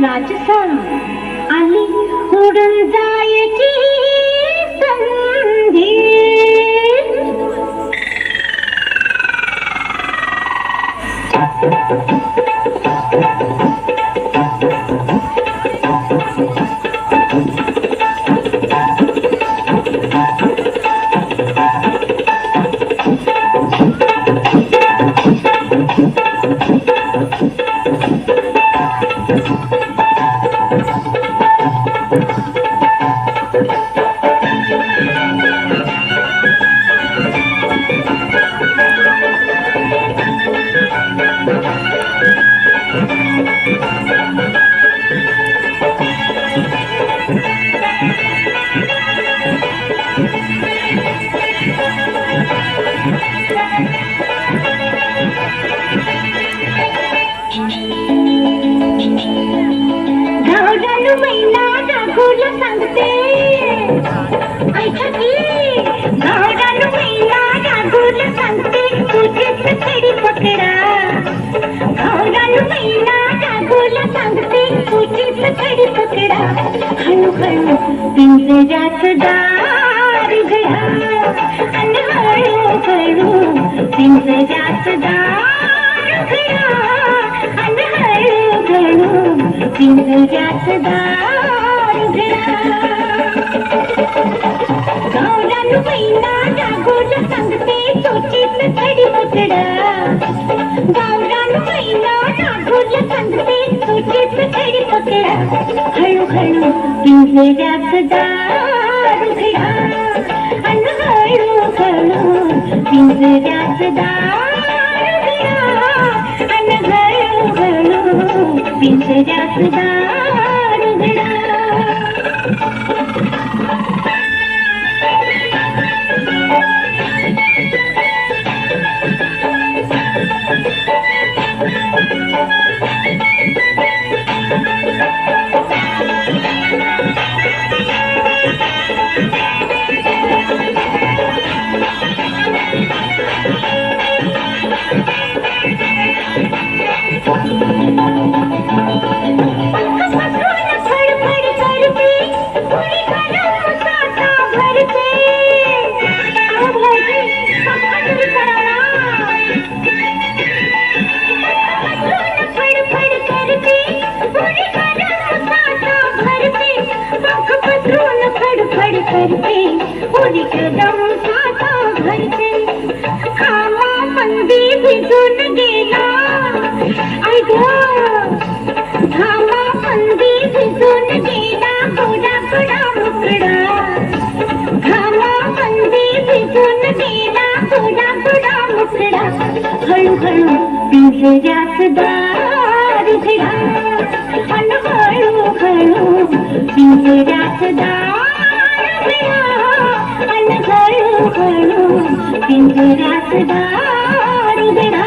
राजसा आली उडून जायची संधी. पिंजऱ्यात दार उघडा अन हळूहळू पिंजऱ्यात दार उघडा अन हळूहळू पिंजऱ्यात दार उघडा. गावरान मैना जागोल सांगते चोचीत छडी पकडा. गावरान मैना जागोल सांगते चोचीत छडी पकडा. हळूहळू पिंजऱ्यात दार उघडा अन हळूहळू पिंजऱ्यात दार उघडा अन हळूहळू पिंजऱ्यात दार उघडा. उडी कदम साथा भरते खामा मंदी भिजून गेला. आई गं खामा मंदी भिजून गेला. गोडा गोडा मुकडा खामा मंदी भिजून गेला. गोडा गोडा मुकडा. हळूहळू पिंजऱ्यात दार उघडा अन हळूहळू पिंजऱ्यात दार अन हळूहळू पिंजऱ्यात दार उघडा.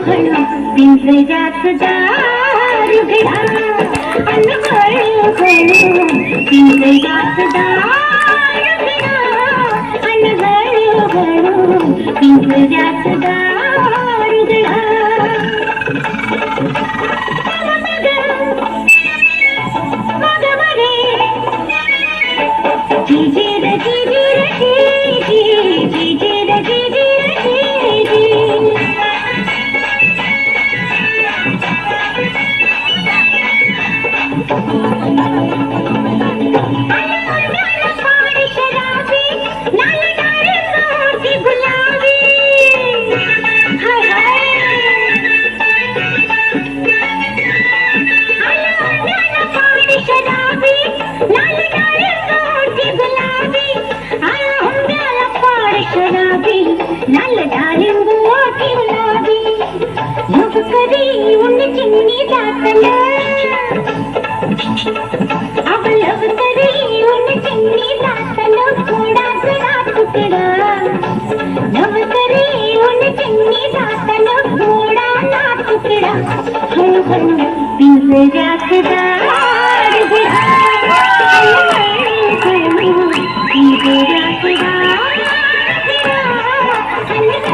हळू पिंजऱ्यात दार उघडा अन हळू हळू पिंजऱ्यात दार उघडा अन हळू हळू पिंजऱ्यात दार उघडा मग मगे जिजीर जिजीर जिजी जिजीर जिजीर जिजी पाणी शराबी लाल नारंगी गुलाबी हाय हाय पाणी शराबी लाल नारंगी गुलाबी आंब्याला पाणी शराबी लाल नारंगी गुलाबी लव करी उन चिमणी दातला अब लव करी उन चिमणी दातला थोडा जरा तुकडा लव करी उन चिमणी दातला थोडा ना तुकडा हळू हळू पिंजऱ्यात दार उघडा हळू हळू पिंजऱ्यात दार उघडा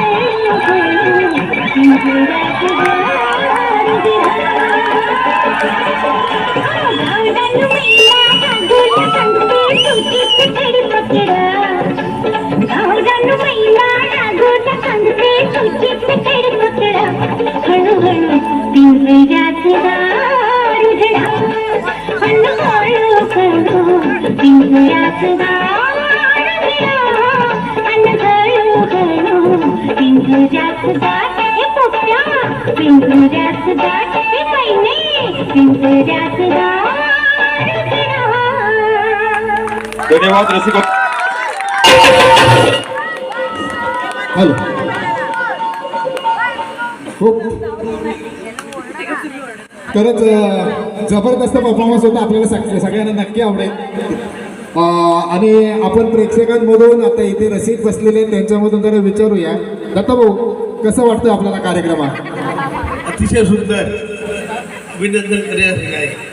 हळू हळू पिंजऱ्यात दार उघडा गावडन मैला गागुल संगते सुटीत खडी पकडा गावडन मैला गागुल संगते सुटीत खडी पकडा हळू हळू पिंजऱ्यात दार उघडा हळू हळू पिंजऱ्यात दार उघडा अन हळू हळू पिंजऱ्यात दार हे पोपट्या पिंजऱ्यात दार हे मैने पिंजऱ्यात दार उघडा धन्यवाद रसिक. हॅलो खूप खरंच जबरदस्त परफॉर्मन्स होता. आपल्याला सगळ्यांना नक्की आवडेल. आणि आपण प्रेक्षकांमधून आता इथे रसिक बसलेले आहेत, त्यांच्यामधून जरा विचारूया. दत्ताभाऊ, कसं वाटतं आपल्याला कार्यक्रमात? अतिशय सुंदर. अभिनंदन करण्यासारखं आहे.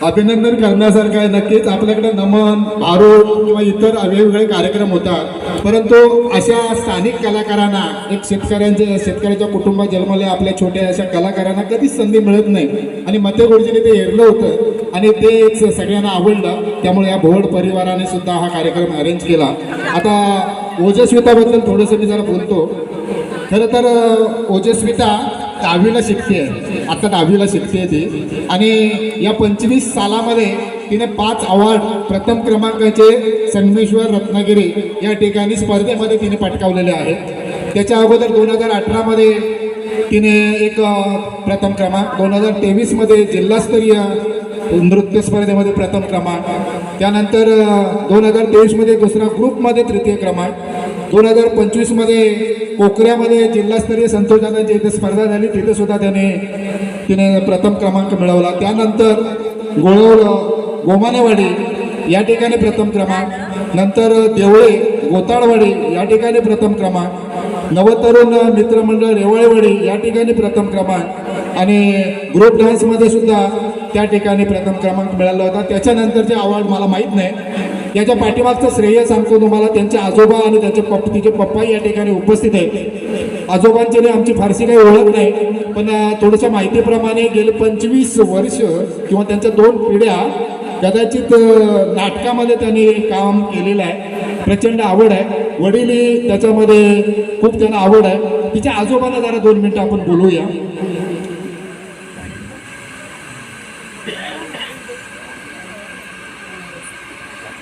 अभिनंदन करण्यासारखं आहे नक्कीच. आपल्याकडे नमन, आरोप किंवा इतर वेगवेगळे कार्यक्रम होतात, परंतु अशा स्थानिक कलाकारांना, एक शेतकऱ्याच्या कुटुंबात जन्मल्या आपल्या छोट्या अशा कलाकारांना कधीच संधी मिळत नाही. आणि मते गुरुजीने ते हेरलं होतं आणि ते एक सगळ्यांना आवडलं. त्यामुळे या भोवड परिवाराने सुद्धा हा कार्यक्रम अरेंज केला. आता ओजस्विताबद्दल थोडंसं मी जरा बोलतो. खरं तर ओजस्विता 10वीला शिकते, आता 10वीला शिकते ती. आणि या 25 सालामध्ये तिने 5 अवॉर्ड प्रथम क्रमांकाचे संगमेश्वर रत्नागिरी या ठिकाणी स्पर्धेमध्ये तिने पटकावलेले आहेत. त्याच्या अगोदर 2018मध्ये तिने एक प्रथम क्रमांक, 2023मध्ये जिल्हास्तरीय नृत्य स्पर्धेमध्ये प्रथम क्रमांक, त्यानंतर 2023मध्ये दुसरा ग्रुपमध्ये तृतीय क्रमांक, 2025मध्ये कोकऱ्यामध्ये जिल्हास्तरीय संतोषदादांची इथे स्पर्धा झाली, तिथे सुद्धा तिने प्रथम क्रमांक मिळवला. त्यानंतर गोमानेवाडी या ठिकाणी प्रथम क्रमांक, नंतर देवळे गोताळवाडी या ठिकाणी प्रथम क्रमांक, नवतरुण मित्रमंडळ रेवळेवाडी या ठिकाणी प्रथम क्रमांक आणि ग्रुप डान्समध्ये सुद्धा त्या ठिकाणी प्रथम क्रमांक मिळाला होता. त्याच्यानंतरचे अवॉर्ड मला माहीत नाही. याच्या पाठीमागचं श्रेय सांगतो तुम्हाला. त्यांचे आजोबा आणि तिचे पप्पा या ठिकाणी उपस्थित आहेत. आजोबांची आमची फारशी काही ओळख नाही, पण थोडंसं माहितीप्रमाणे गेले 25 वर्ष किंवा त्यांच्या 2 पिढ्या कदाचित नाटकामध्ये त्यांनी काम केलेलं आहे. प्रचंड आवड आहे. वडील त्याच्यामध्ये खूप त्यांना आवड आहे. तिच्या आजोबांना जरा 2 मिनिटं आपण बोलूया.